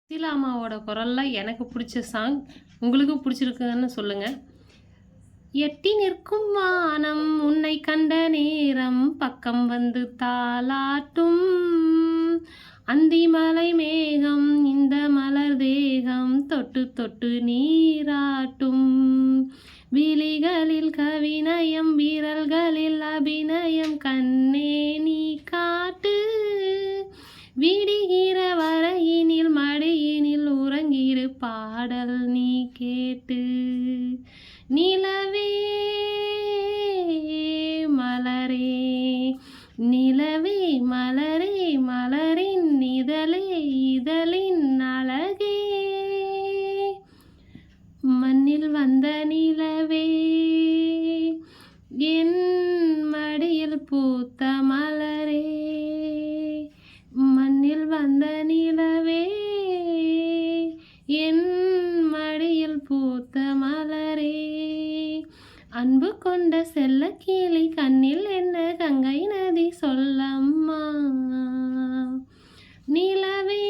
சுசீலா அம்மாவோட குரல்ல எனக்கு பிடிச்ச சாங் உங்களுக்கு பிடிச்சிருக்குன்னு சொல்லுங்க. எட்டி நிற்கும் வானம் உன்னை கண்ட நேரம் பக்கம் வந்து தாலாட்டும். அந்தி மலை மேகம் இந்த மலர் தேகம் தொட்டு தொட்டு நீராட்டும். விழிகளில் கவிநயம் விரல்களில் அபிநயம் கண்ணே நீ காட்டு. விடுகிற வரையினில் மடியினில் உறங்கிடு பாடல் நீ கேட்டு. நிலவே மலரே நிலவே மலரே மலரின் இதழே இதழின் அழகே. மண்ணில் வந்த நிலவே என் மடியில் பூத்த மலரே. மண்ணில் வந்த நிலவே என் மடியில் பூத்த மலரே. அன்பு கொண்ட செல்ல கிளி கண்ணில் என்ன கங்கை நதி சொல்லம்மா. நிலவே